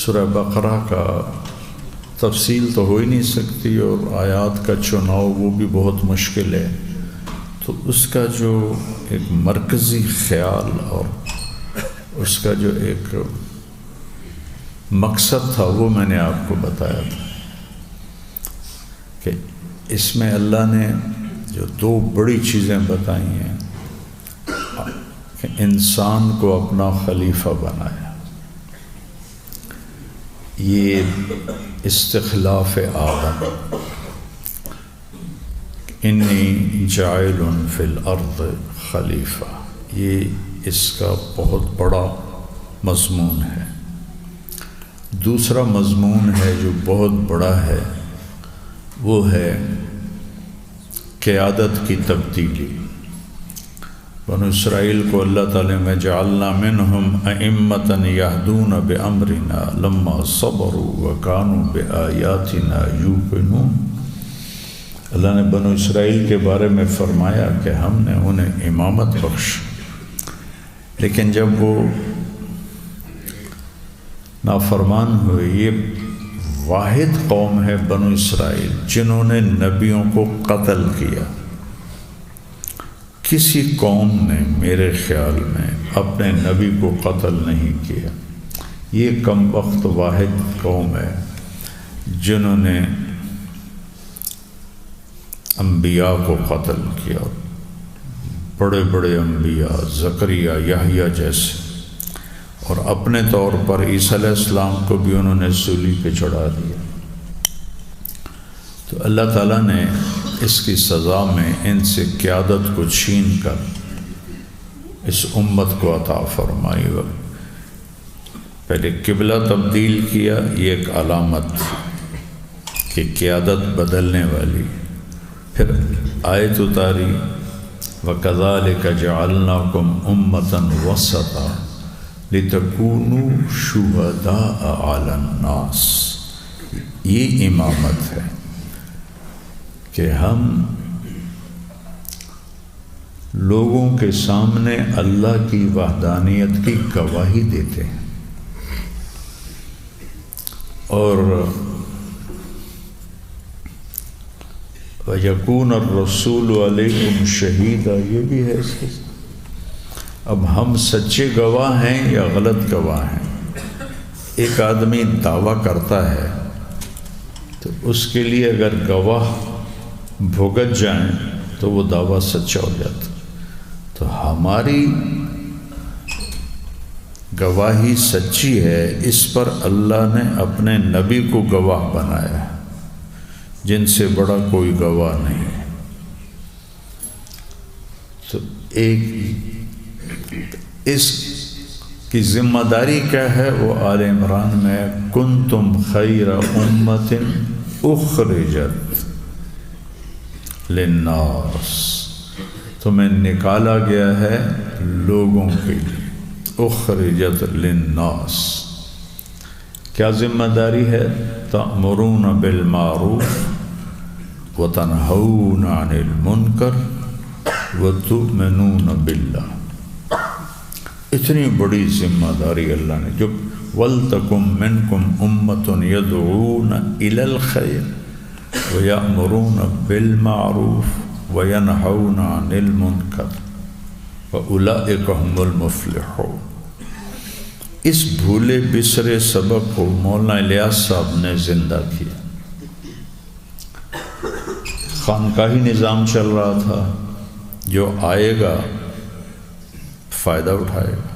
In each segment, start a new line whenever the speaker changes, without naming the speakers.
سورہ بقرہ کا تفصیل تو ہو ہی نہیں سکتی اور آیات کا چناؤ وہ بھی بہت مشکل ہے، تو اس کا جو ایک مرکزی خیال اور اس کا جو ایک مقصد تھا وہ میں نے آپ کو بتایا تھا کہ اس میں اللہ نے جو دو بڑی چیزیں بتائی ہیں کہ انسان کو اپنا خلیفہ بنایا، یہ استخلاف آدم، انی جاعل فی الارض خلیفہ، یہ اس کا بہت بڑا مضمون ہے۔ دوسرا مضمون ہے جو بہت بڑا ہے، وہ ہے قیادت کی تبدیلی۔ بنو اسرائیل کو اللہ تعالیٰ میں جعلنا منہم ائمۃ یہدون بامرنا لما صبروا وکانوا بآیاتنا یوقنون۔ اللہ نے بنو اسرائیل کے بارے میں فرمایا کہ ہم نے انہیں امامت بخش، لیکن جب وہ نافرمان ہوئے، یہ واحد قوم ہے بنو اسرائیل جنہوں نے نبیوں کو قتل کیا۔ کسی قوم نے میرے خیال میں اپنے نبی کو قتل نہیں کیا۔ یہ کم وقت واحد قوم ہے جنہوں نے انبیاء کو قتل کیا، بڑے بڑے انبیاء زکریا، یحییٰ جیسے، اور اپنے طور پر عیسیٰ علیہ السلام کو بھی انہوں نے سولی پہ چڑھا دیا۔ تو اللہ تعالیٰ نے اس کی سزا میں ان سے قیادت کو چھین کر اس امت کو عطا فرمائی۔ پہلے قبلہ تبدیل کیا، یہ ایک علامت تھی کہ قیادت بدلنے والی۔ پھر آیت اتاری وَكَذَلِكَ جَعَلْنَاكُمْ أُمَّةً وَسَطًا لِتَكُونُوا شُهَدَاءَ عَلَى النَّاسِ۔ یہ امامت ہے کہ ہم لوگوں کے سامنے اللہ کی وحدانیت کی گواہی دیتے ہیں، اور وَيَكُونَ الرَّسُولُ عَلَيْكُمْ شَهِيدًا، یہ بھی ہے اس کے ساتھ۔ اب ہم سچے گواہ ہیں یا غلط گواہ ہیں؟ ایک آدمی دعویٰ کرتا ہے تو اس کے لیے اگر گواہ بھگت جائیں تو وہ دعویٰ سچا ہو جاتا۔ تو ہماری گواہی سچی ہے، اس پر اللہ نے اپنے نبی کو گواہ بنایا، جن سے بڑا کوئی گواہ نہیں ہے۔ تو ایک اس کی ذمہ داری کیا ہے؟ وہ آل عمران میں کنتم خیر امت اخرجت للناس، تمہیں نکالا گیا ہے لوگوں کے لیے، اخرجت للناس۔ کیا ذمہ داری ہے؟ تأمرون بالمعروف وتنہون عن المنکر وتؤمنون باللہ۔ اتنی بڑی ذمہ داری اللہ نے، جو وَلْتَكُمْ مِنْكُمْ أُمَّةٌ يَدْعُونَ إِلَى الْخَيْرِ وَيَأْمُرُونَ بِالْمَعْرُوفِ وَيَنْهَوْنَ عَنِ الْمُنْكَرِ وَأُولَئِكَ هُمُ الْمُفْلِحُونَ۔ اس بھولے بسرے سبق کو مولانا الیاس صاحب نے زندہ کیا۔ خانقاہی نظام چل رہا تھا، جو آئے گا فائدہ اٹھائے گا۔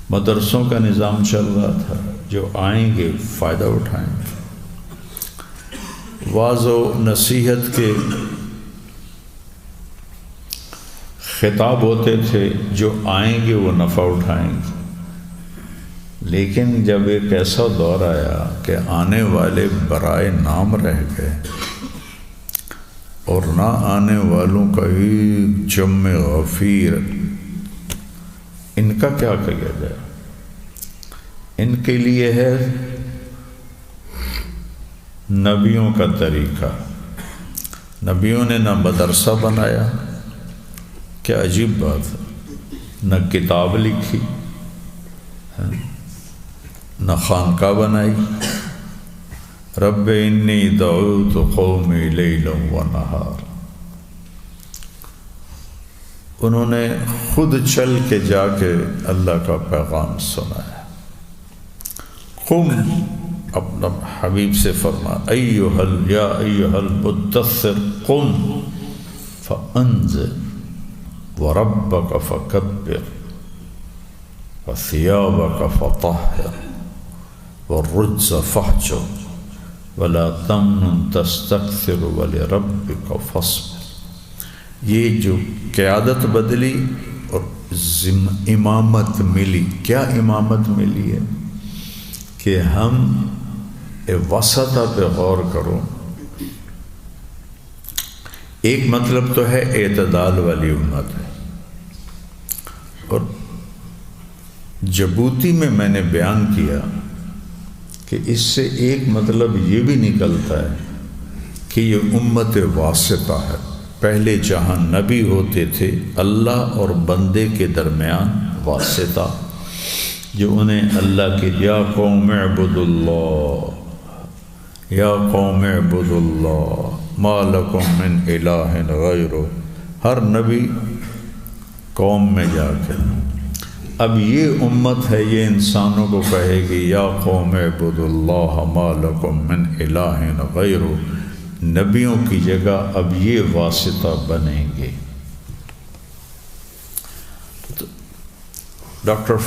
مدرسوں کا نظام چل رہا تھا، جو آئیں گے فائدہ اٹھائیں گے۔ واعظ و نصیحت کے خطاب ہوتے تھے، جو آئیں گے وہ نفع اٹھائیں گے۔ لیکن جب ایک ایسا دور آیا کہ آنے والے برائے نام رہ گئے، اور نہ آنے والوں کا ایک جمع غفیر، ان کا کیا کیا جائے؟ ان کے لیے ہے نبیوں کا طریقہ۔ نبیوں نے نہ مدرسہ بنایا، کیا عجیب بات ہے، نہ کتاب لکھی، نہ خانقاہ بنائی. رب انی دعوت قومی لیلا و نہار. انہوں نے خود چل کے جا کے اللہ کا پیغام سنایا. قم، اپنا حبیب سے فرما یا ایھا المدثر قم فانذر وربک فکبر وثیابک فطہر والرجز فاہجر ولا تمنن تستکثر ولربک فاصبر. یہ جو قیادت بدلی اور امامت ملی. کیا امامت ملی ہے کہ ہم وسطہ پہ غور کرو. ایک مطلب تو ہے اعتدال والی امت ہے، اور جبوتی میں نے بیان کیا کہ اس سے ایک مطلب یہ بھی نکلتا ہے کہ یہ امت واسطہ ہے. پہلے جہاں نبی ہوتے تھے اللہ اور بندے کے درمیان واسطہ، جو انہیں اللہ کے یا قوم اعبدوا اللہ یا قوم اعبدوا اللہ ما لکم من الہ غیرہ. ہر نبی قوم میں جا کے اب یہ امت ہے، یہ انسانوں کو کہے گی یا قوم اعبدوا اللہ ما لکم من الہ غیرہ. نبیوں کی جگہ اب یہ واسطہ بنیں گے. ڈاکٹر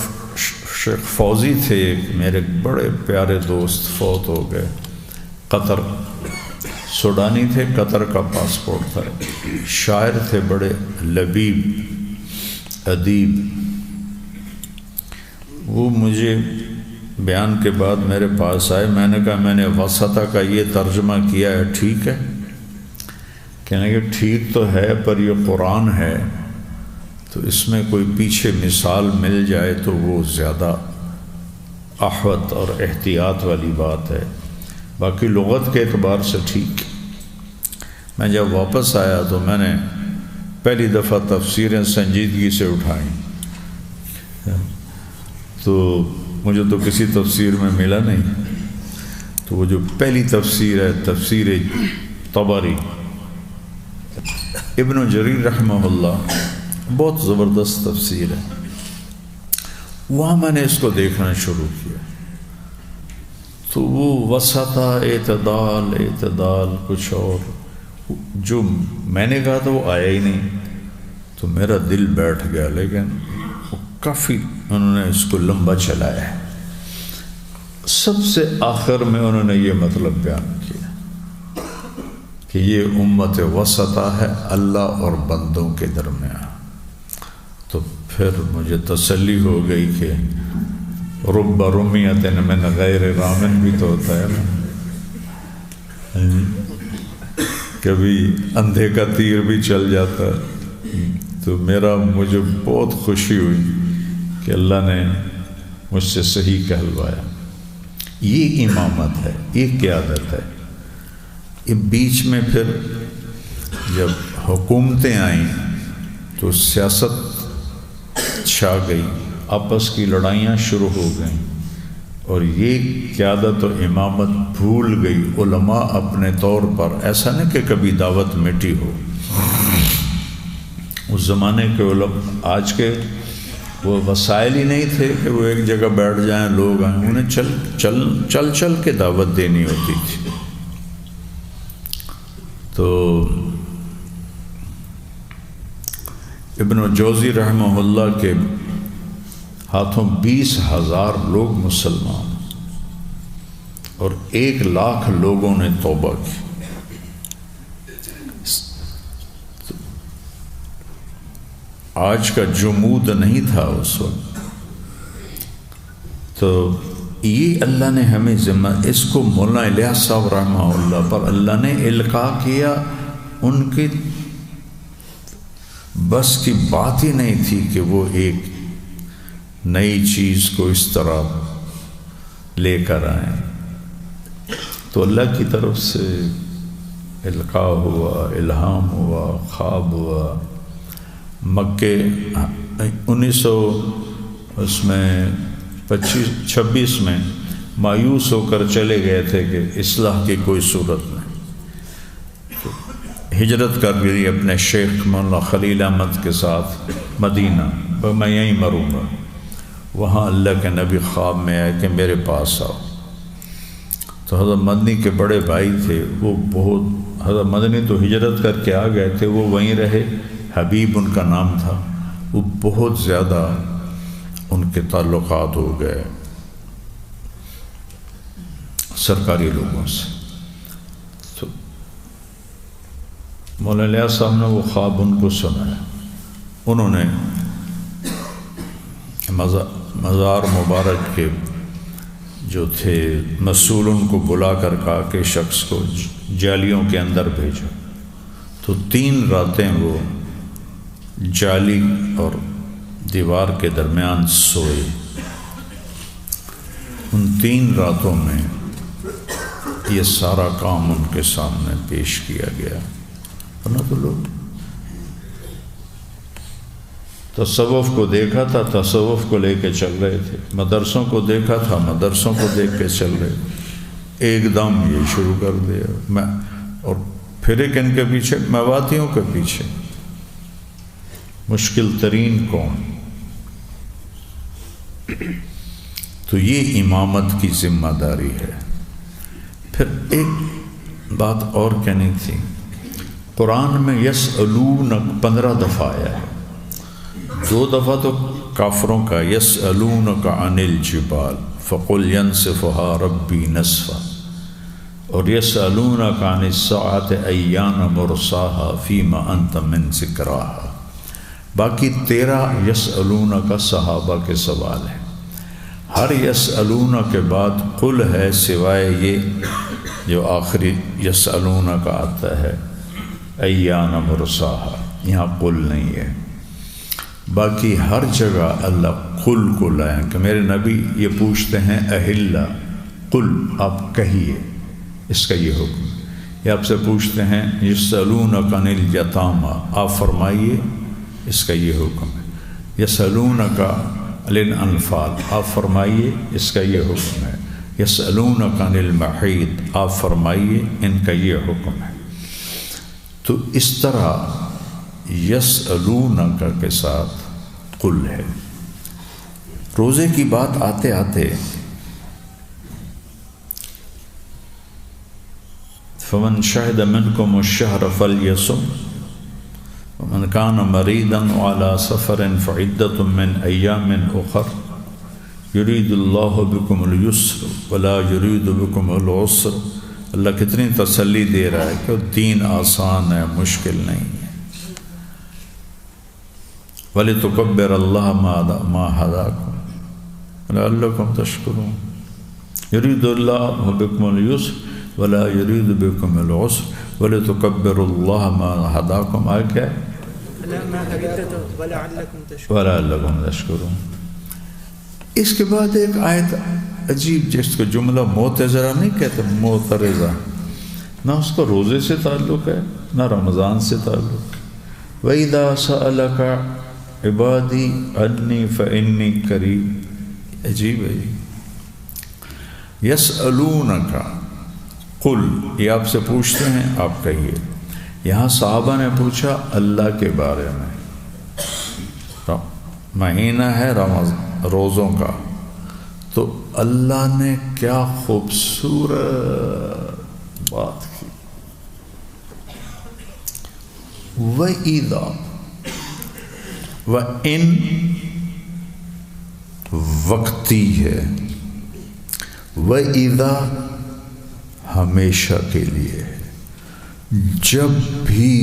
شیخ فوزی تھے میرے بڑے پیارے دوست، فوت ہو گئے. قطر سوڈانی تھے، قطر کا پاسپورٹ تھا. شاعر تھے، بڑے لبیب ادیب. وہ مجھے بیان کے بعد میرے پاس آئے. میں نے کہا میں نے وسطہ کا یہ ترجمہ کیا ہے، ٹھیک ہے؟ کہنے کہ ٹھیک تو ہے، پر یہ قرآن ہے تو اس میں کوئی پیچھے مثال مل جائے تو وہ زیادہ احوط اور احتیاط والی بات ہے. باقی لغت کے اعتبار سے ٹھیک. میں جب واپس آیا تو میں نے پہلی دفعہ تفسیریں سنجیدگی سے اٹھائیں. تو مجھے تو کسی تفسیر میں ملا نہیں. تو وہ جو پہلی تفسیر ہے تفسیر طبری، ابن جریر رحمہ اللہ، بہت زبردست تفسیر ہے. وہاں میں نے اس کو دیکھنا شروع کیا تو وہ وسطہ، اعتدال کچھ اور جو میں نے کہا تھا وہ آیا ہی نہیں. تو میرا دل بیٹھ گیا، لیکن کافی انہوں نے اس کو لمبا چلایا ہے. سب سے آخر میں انہوں نے یہ مطلب بیان کیا کہ یہ امت وسطہ ہے اللہ اور بندوں کے درمیان. تو پھر مجھے تسلی ہو گئی کہ رب رمیۃ من غیر رامن بھی تو ہوتا ہے نا، کبھی اندھے کا تیر بھی چل جاتا ہے. تو مجھے بہت خوشی ہوئی کہ اللہ نے مجھ سے صحیح کہلوایا. یہ امامت ہے، یہ قیادت ہے. یہ بیچ میں پھر جب حکومتیں آئیں تو سیاست چھا گئی، آپس کی لڑائیاں شروع ہو گئیں، اور یہ قیادت و امامت بھول گئی. علماء اپنے طور پر، ایسا نہیں کہ کبھی دعوت مٹی ہو. اس زمانے کے علماء، آج کے وہ وسائل ہی نہیں تھے کہ وہ ایک جگہ بیٹھ جائیں، لوگ آئیں. انہیں چل کے دعوت دینی ہوتی تھی. تو ابن جوزی رحمہ اللہ کے ہاتھوں 20,000 لوگ مسلمان اور 1,00,000 لوگوں نے توبہ کی. آج کا جمود نہیں تھا اس وقت. تو یہ اللہ نے ہمیں ذمہ، اس کو مولانا الیاس صاحب رحمہ اللہ پر اللہ نے القاء کیا. ان کی بس کی بات ہی نہیں تھی کہ وہ ایک نئی چیز کو اس طرح لے کر آئیں. تو اللہ کی طرف سے القاء ہوا، الہام ہوا، خواب ہوا. مکے 1900 اس میں 26 میں مایوس ہو کر چلے گئے تھے کہ اصلاح کی کوئی صورت نہیں، تو ہجرت کر گئی اپنے شیخ مولانا خلیل احمد کے ساتھ مدینہ، اور میں یہیں مروں گا۔ وہاں اللہ کے نبی خواب میں آئے کہ میرے پاس آؤ، تو حضرت مدنی کے بڑے بھائی تھے، وہ بہت، حضرت مدنی تو ہجرت کر کے آ گئے تھے، وہ وہیں رہے، حبیب ان کا نام تھا، وہ بہت زیادہ ان کے تعلقات ہو گئے سرکاری لوگوں سے۔ تو مولانا الیاس صاحب نے وہ خواب ان کو سنایا، انہوں نے مزار مبارک کے جو تھے مسئول ان کو بلا کر کہا کہ شخص کو جالیوں کے اندر بھیجو، تو 3 راتیں وہ جالی اور دیوار کے درمیان سوئے۔ ان 3 راتوں میں یہ سارا کام ان کے سامنے پیش کیا گیا، ورنہ تو لوگ تصوف کو دیکھا تھا، تصوف کو لے کے چل رہے تھے، مدرسوں کو دیکھا تھا، مدرسوں کو دیکھ کے چل رہے تھے، ایک دم یہ شروع کر دیا اور پھر کن کے پیچھے، مواتیوں کے پیچھے۔ مشکل ترین قوم۔ تو یہ امامت کی ذمہ داری ہے۔ پھر ایک بات اور کہنی تھی، قرآن میں یسألونک 15 دفعہ آیا ہے، 2 دفعہ تو کافروں کا یسألونک عن الجبال فقل ينسفها ربی نسفا، اور یسألونک عن الساعة ایان مرساها فیما انت من ذکراها۔ باقی 13 یسألونک صحابہ کے سوال ہیں، ہر یسألونک کے بعد قل ہے، سوائے یہ جو آخری یسألونک آتا ہے ایان مرساها، یہاں قل نہیں ہے۔ باقی ہر جگہ اللہ قل کو لائیں کہ میرے نبی یہ پوچھتے ہیں اہلا، قل آپ کہیے، اس کا یہ حکم ہے۔ یہ آپ سے پوچھتے ہیں یسألونک عن الیتامی، آپ فرمائیے، اس کا یہ حکم ہے۔ یسألونک عن الانفال، آپ فرمائیے، اس کا یہ حکم ہے۔ یسألونک عن المحیط، آپ فرمائیے، ان کا یہ حکم ہے۔ تو اس طرح یسألونک کے ساتھ قل ہے۔ روزے کی بات آتے آتے فمن شہد منکم الشہر فلیصم ومن کان مریضا علی سفر فعدۃ من ایام اخر یرید اللہ بکم اليسر ولا یرید بکم العسر۔ اللہ کتنی تسلی دے رہا ہے کہ دین آسان ہے، مشکل نہیں ہے۔ وَلِتُكَبِّرَ اللَّهَ مَا هَدَاكُمْ لَعَلَّكُمْ تَشْكُرُونَ يُرِيدُ اللَّهُ بِكُمُ الْيُسْرَ وَلَا يُرِيدُ بِكُمُ الْعُسْرَ وَلِتُكَبِّرُ اللَّهَ مَا هَدَاكُمْ۔ آئے کیا وَلَعَلَّكُمْ تَشْكُرُونَ۔ اس کے بعد ایک آیت عجیب، جس کو جملہ معتذرہ نہیں کہتے، معترضہ، نہ اس کو روزے سے تعلق ہے نہ رمضان سے تعلق ہے۔ وَإِذَا سَأَلَكَ عبادی انی فإنی قریب۔ عجیب ہے یہ۔ یسألونک قل، یہ آپ سے پوچھتے ہیں، آپ کہیے۔ یہاں صحابہ نے پوچھا اللہ کے بارے میں، مہینہ ہے روزوں کا، تو اللہ نے کیا خوبصورت بات کی۔ وَإِذَا، وَإِن وقتی ہے، وَإِذَا ہمیشہ کے لیے ہے، جب بھی،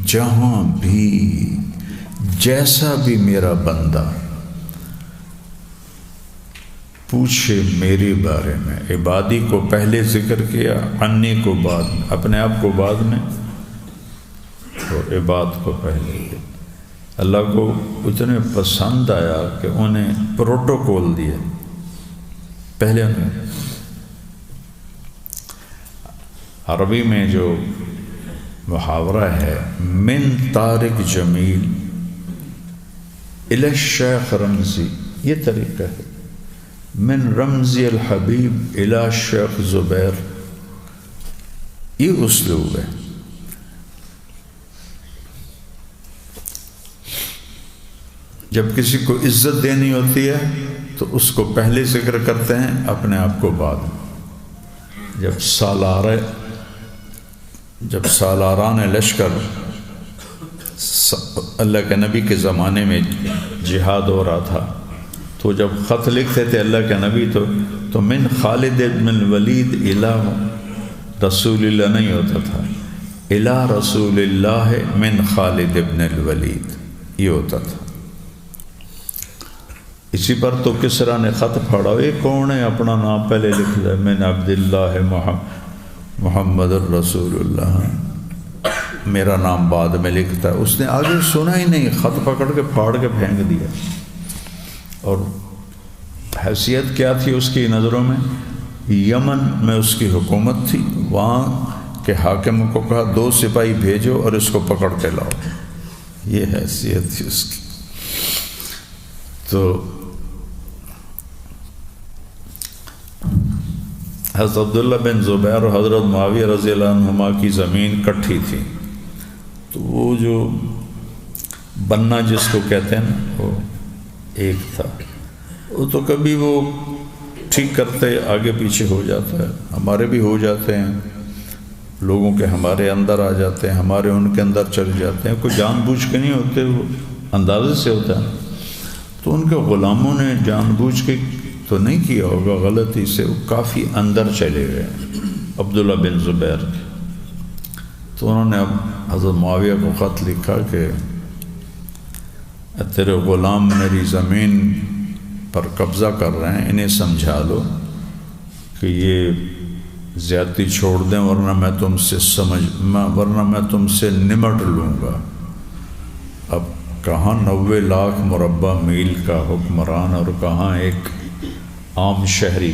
جہاں بھی، جیسا بھی میرا بندہ پوچھے میرے بارے میں۔ عبادی کو پہلے ذکر کیا، انی کو بعد میں، اپنے آپ کو بعد میں اور عباد کو پہلے۔ اللہ کو اتنے پسند آیا کہ انہیں پروٹوکول دیے، پہلے انہیں۔ عربی میں جو محاورہ ہے من طارق جمیل الی الشیخ رمزی، یہ طریقہ ہے من رمزی الحبیب الی شیخ زبیر، یہ اسلوب ہے۔ جب کسی کو عزت دینی ہوتی ہے تو اس کو پہلے ذکر کرتے ہیں، اپنے آپ کو بعد میں۔ جب سالاران لشکر اللہ کے نبی کے زمانے میں جہاد ہو رہا تھا، تو جب خط لکھتے تھے اللہ کے نبی تو من خالد بن الولید الی رسول اللہ نہیں ہوتا تھا، الی رسول اللہ من خالد بن الولید یہ ہوتا تھا۔ اسی پر تو کسرا نے خط پھاڑا، یہ کون ہے، اپنا نام پہلے لکھ دیا، من عبداللہ محمد الرسول اللہ، میرا نام بعد میں لکھتا ہے۔ اس نے آگے سنا ہی نہیں، خط پکڑ کے پھاڑ کے پھینک دیا۔ اور حیثیت کیا تھی اس کی نظروں میں؟ یمن میں اس کی حکومت تھی، وہاں کے حاکم کو کہا 2 سپاہی بھیجو اور اس کو پکڑ کے لاؤ، یہ حیثیت تھی اس کی۔ تو حضرت عبداللہ بن زبیر اور حضرت معاویہ رضی اللہ عنہما کی زمین کٹھی تھی، تو وہ جو بننا جس کو کہتے ہیں نا، وہ ایک تھا، وہ تو کبھی وہ ٹھیک کرتے آگے پیچھے ہو جاتا ہے، ہمارے بھی ہو جاتے ہیں، لوگوں کے ہمارے اندر آ جاتے ہیں، ہمارے ان کے اندر چل جاتے ہیں، کوئی جان بوجھ کے نہیں ہوتے، وہ اندازے سے ہوتا ہے۔ تو ان کے غلاموں نے جان بوجھ کے تو نہیں کیا ہوگا، غلطی سے وہ کافی اندر چلے گئے عبداللہ بن زبیر کے۔ تو انہوں نے اب حضرت معاویہ کو خط لکھا کہ تیرے غلام میری زمین پر قبضہ کر رہے ہیں، انہیں سمجھا لو کہ یہ زیادتی چھوڑ دیں، ورنہ میں تم سے نمٹ لوں گا۔ اب کہاں 90 لاکھ مربع میل کا حکمران اور کہاں ایک عام شہری،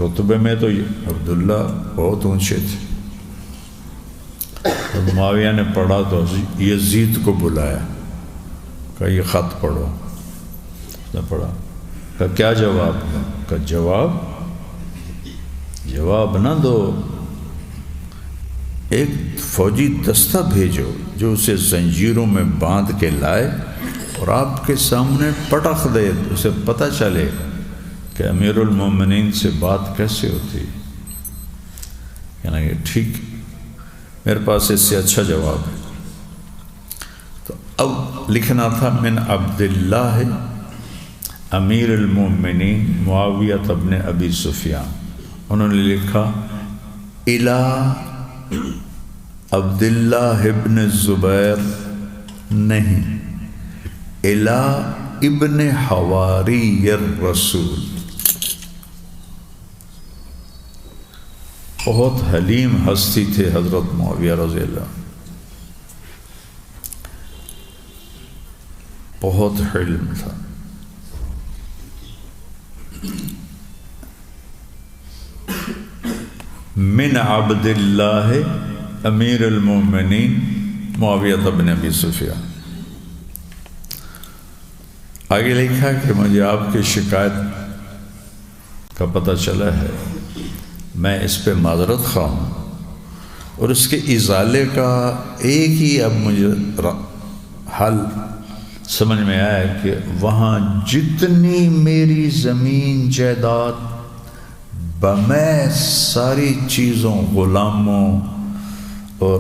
رتبے میں تو عبداللہ بہت اونچے تھے۔ معاویہ نے پڑھا تو یزید کو بلایا، کہا یہ خط پڑھو۔ اس نے پڑھا، کہا کیا جواب ہے؟ کہا جواب نہ دو، ایک فوجی دستہ بھیجو جو اسے زنجیروں میں باندھ کے لائے اور آپ کے سامنے پٹخ دے، اسے پتہ چلے کہ امیر المومنین سے بات کیسے ہوتی۔ کہنا کہ ٹھیک، میرے پاس اس سے اچھا جواب ہے۔ تو اب لکھنا تھا من عبداللہ امیر المومنین معاویہ ابن ابی سفیان، انہوں نے لکھا الی عبداللہ ابن الزبیر نہیں، الی ابن حواری الرسول۔ بہت حلیم ہستی تھے حضرت معاویہ رضی اللہ، بہت حلم تھا۔ من عبداللہ امیر المومنین معاویہ بن ابی سفیان۔ آگے لکھا کہ مجھے آپ کی شکایت کا پتہ چلا ہے، میں اس پہ معذرت خواہ ہوں، اور اس کے ازالے کا ایک ہی اب مجھے حل سمجھ میں آیا کہ وہاں جتنی میری زمین جائیداد بمیں ساری چیزوں، غلاموں اور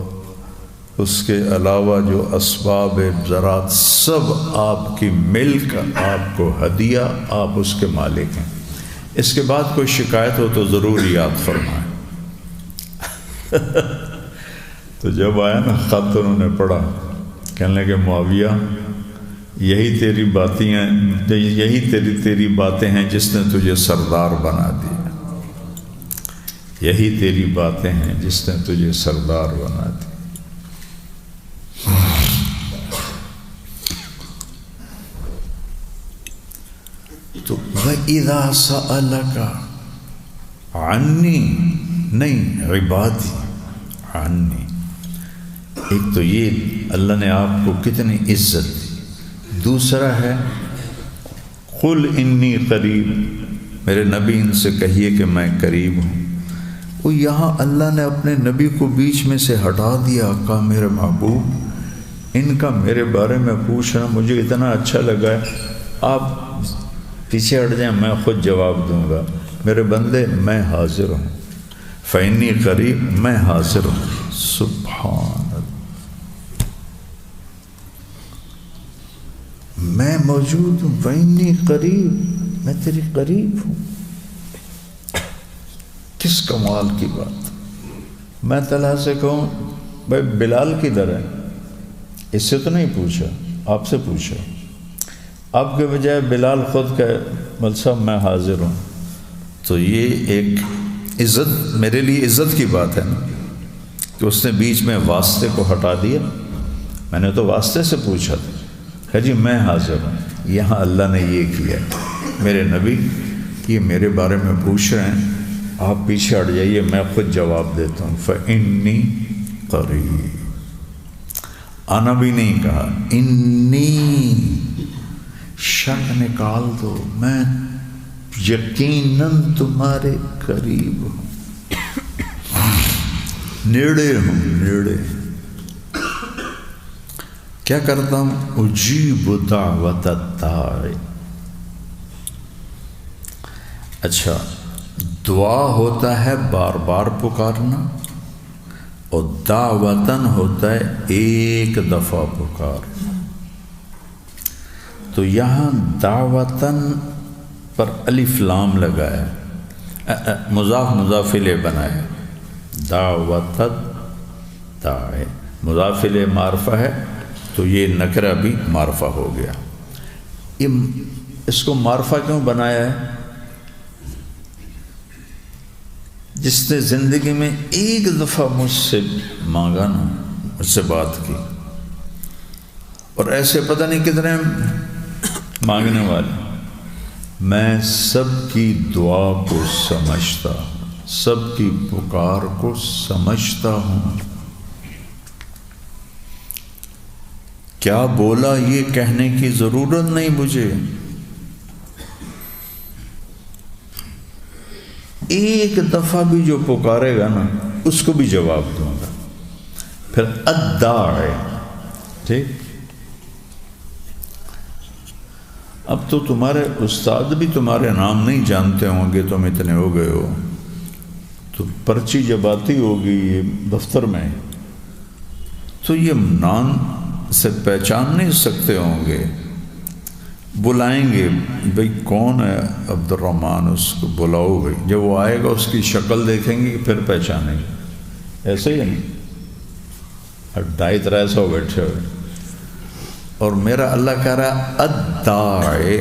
اس کے علاوہ جو اسباب زراعت، سب آپ کی ملک، آپ کو ہدیہ، آپ اس کے مالک ہیں، اس کے بعد کوئی شکایت ہو تو ضرور یاد فرمائیں۔ تو جب آیا نا خط، انہوں نے پڑھا، کہنے لگے معاویہ یہی تیری باتیں ہیں جس نے تجھے سردار بنا دیا، یہی تیری باتیں ہیں جس نے تجھے سردار بنا دی۔ تو وَإِذَا سَأَلَكَ عَنِّي نہیں عبادی عنی، ایک تو یہ اللہ نے آپ کو کتنی عزت دی، دوسرا ہے قُلْ إِنِّي قریب میرے نبی ان سے کہیے کہ میں قریب ہوں۔ وہ یہاں اللہ نے اپنے نبی کو بیچ میں سے ہٹا دیا، کہا میرے محبوب ان کا میرے بارے میں پوچھنا مجھے اتنا اچھا لگا ہے، آپ پیچھے ہٹ جائیں، میں خود جواب دوں گا۔ میرے بندے میں حاضر ہوں، فإنی قریب، میں حاضر ہوں۔ سبحان اللہ، میں موجود ہوں، فإنی قریب، میں تیری قریب ہوں۔ کس کمال کی بات! میں طلحہ سے کہوں بھائی بلال کدھر ہے، اس سے تو نہیں پوچھا، آپ سے پوچھا، آپ کے بجائے بلال خود کہے مول صاحب میں حاضر ہوں، تو یہ ایک عزت، میرے لیے عزت کی بات ہے نا کہ اس نے بیچ میں واسطے کو ہٹا دیا۔ میں نے تو واسطے سے پوچھا تھا کہ جی میں حاضر ہوں، یہاں اللہ نے یہ کیا، میرے نبی یہ میرے بارے میں پوچھ رہے ہیں، آپ پیچھے ہٹ جائیے، میں خود جواب دیتا ہوں۔ فإنی قریب، آنا بھی نہیں کہا، انی، شک نکال دو، میں یقیناً تمہارے قریب ہوں، نیڑے ہوں، نیڑے۔ کیا کرتا ہوں؟ اجیب دعوت الداعی۔ اچھا، دعا ہوتا ہے بار بار پکارنا، اور دعوتاً ہوتا ہے ایک دفعہ پکارنا۔ تو یہاں دعوتاً پر الف لام لگایا، مضاف مضاف الیہ بنایا، دعوت داعی، مضاف الیہ معرفہ ہے تو یہ نکرہ بھی معرفہ ہو گیا۔ اس کو معرفہ کیوں بنایا ہے؟ جس نے زندگی میں ایک دفعہ مجھ سے مانگا نا، مجھ سے بات کی، اور ایسے پتہ نہیں کتنے مانگنے والے، میں سب کی دعا کو سمجھتا ہوں، سب کی پکار کو سمجھتا ہوں۔ کیا بولا یہ کہنے کی ضرورت نہیں مجھے، ایک دفعہ بھی جو پکارے گا نا اس کو بھی جواب دوں گا۔ پھر الداعی، ٹھیک۔ اب تو تمہارے استاد بھی تمہارے نام نہیں جانتے ہوں گے، تم اتنے ہو گئے ہو، تو پرچی جب آتی ہوگی یہ دفتر میں تو یہ نام سے پہچان نہیں سکتے ہوں گے، بلائیں گے بھئی کون ہے عبد الرحمن، اس کو بلاؤ بھئی، جب وہ آئے گا اس کی شکل دیکھیں گے پھر پہچانیں گے، ایسے ہی نہیں 250-300 بیٹھے ہوئے، اور میرا اللہ کہہ رہا الداعی،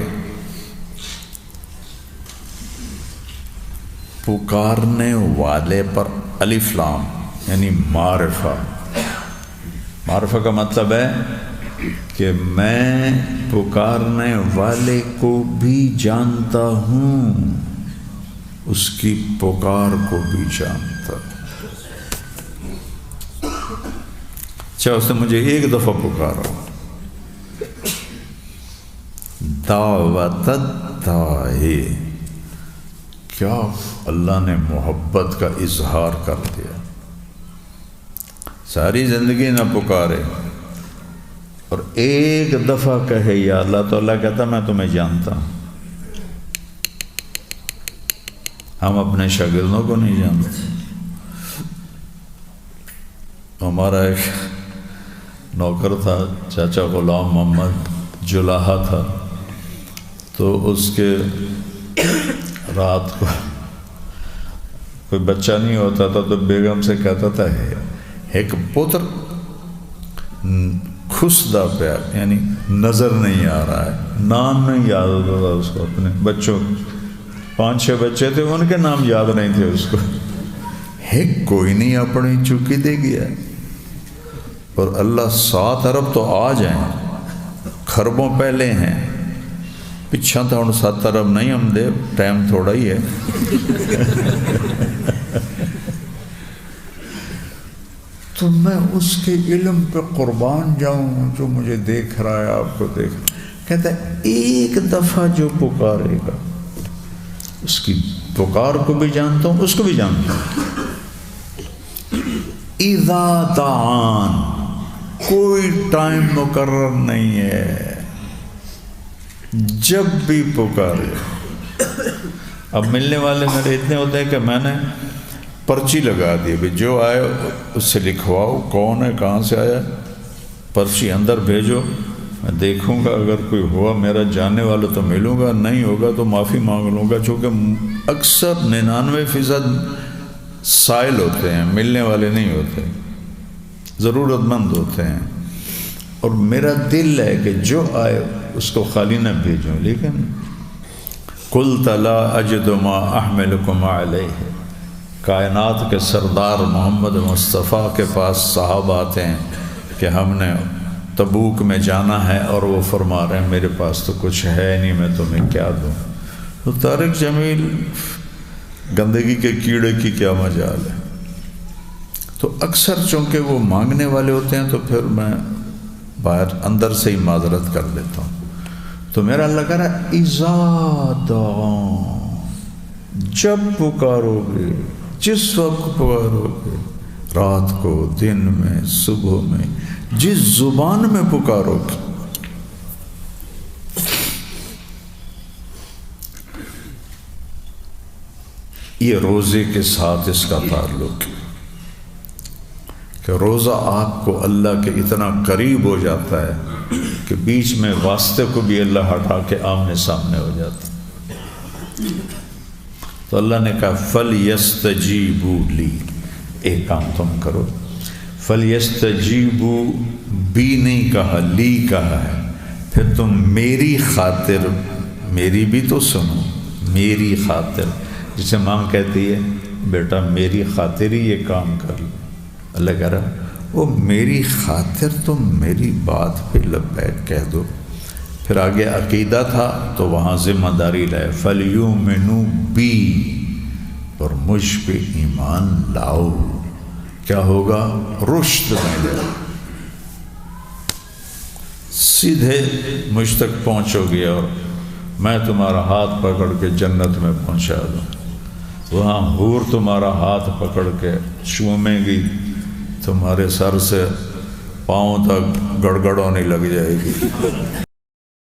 پکارنے والے پر الف لام یعنی معرفہ۔ معرفہ کا مطلب ہے کہ میں پکارنے والے کو بھی جانتا ہوں، اس کی پکار کو بھی جانتا ہوں۔ اچھا، اس نے مجھے ایک دفعہ پکارا، دعوت الداعی، کیا اللہ نے محبت کا اظہار کر دیا۔ ساری زندگی نہ پکارے اور ایک دفعہ کہے یا اللہ، تو اللہ کہتا میں تمہیں جانتا ہوں۔ ہم اپنے شاگردوں کو نہیں جانتے۔ ہمارا ایک نوکر تھا، چاچا غلام محمد جلاحہ تھا، تو اس کے رات کو کوئی بچہ نہیں ہوتا تھا تو بیگم سے کہتا تھا ایک پتر خسدہ پیار، یعنی نظر نہیں آ رہا ہے، نام نہیں یاد ہوتا تھا اس کو، اپنے بچوں 5-6 بچے تھے، ان کے نام یاد نہیں تھے اس کو، کوئی نہیں اپنی چوکی دے گیا، اور اللہ 7 ارب تو آ جائیں، خربوں پہلے ہیں، پچھا تھا ان 7 ارب نہیں ہم دے، ٹائم تھوڑا ہی ہے۔ تو میں اس کے علم پہ قربان جاؤں جو مجھے دیکھ رہا ہے، آپ کو دیکھ رہا ہے، کہتا ہے ایک دفعہ جو پکارے گا اس کی پکار کو بھی جانتا ہوں، اس کو بھی جانتا ہوں۔ اذا دعان، کوئی ٹائم مقرر نہیں ہے، جب بھی پکارے۔ اب ملنے والے میرے اتنے ہوتے ہیں کہ میں نے پرچی لگا دی، بھی جو آئے اس سے لکھواؤ کون ہے، کہاں سے آیا، پرچی اندر بھیجو، میں دیکھوں گا، اگر کوئی ہوا میرا جاننے والا تو ملوں گا، نہیں ہوگا تو معافی مانگ لوں گا، چونکہ اکثر 99% سائل ہوتے ہیں، ملنے والے نہیں ہوتے، ضرورت مند ہوتے ہیں، اور میرا دل ہے کہ جو آئے اس کو خالی نہ بھیجوں۔ لیکن قلت لا اجد ما احملکم علیہ، کائنات کے سردار محمد مصطفیٰ کے پاس صحابہ آتے ہیں کہ ہم نے تبوک میں جانا ہے، اور وہ فرما رہے ہیں میرے پاس تو کچھ ہے نہیں، میں تمہیں کیا دوں۔ تو طارق جمیل گندگی کے کیڑے کی کیا مجال ہے؟ تو اکثر چونکہ وہ مانگنے والے ہوتے ہیں تو پھر میں باہر اندر سے ہی معذرت کر لیتا ہوں۔ تو میرا اللہ کہہ رہا ہے اذا دعان، جب پکارو گے، جس وقت پکارو گے، رات کو، دن میں، صبح میں، جس زبان میں پکارو گے۔ یہ روزے کے ساتھ اس کا تعلق ہے کہ روزہ آپ کو اللہ کے اتنا قریب ہو جاتا ہے کہ بیچ میں واسطے کو بھی اللہ ہٹا کے آمنے سامنے ہو جاتا ہے۔ تو اللہ نے کہا فَلْيَسْتَجِيبُوا لِي، ایک کام تم کرو، فَلْيَسْتَجِيبُوا بھی نہیں کہا، لی کہا ہے، پھر تم میری خاطر، میری بھی تو سنو، میری خاطر، جسے ماں کہتی ہے بیٹا میری خاطر ہی یہ کام کر لو، اللہ کہہ رہا وہ میری خاطر تم میری بات پہ لبیک کہہ دو۔ پھر آگے عقیدہ تھا تو وہاں ذمہ داری لائے، فَلْيُؤْمِنُوا بِی، اور مجھ پہ ایمان لاؤ، کیا ہوگا؟ رشد ملے، سیدھے مجھ تک پہنچو گے اور میں تمہارا ہاتھ پکڑ کے جنت میں پہنچا دوں، وہاں حور تمہارا ہاتھ پکڑ کے چومے گی، تمہارے سر سے پاؤں تک گڑگڑ ہونے لگ جائے گی۔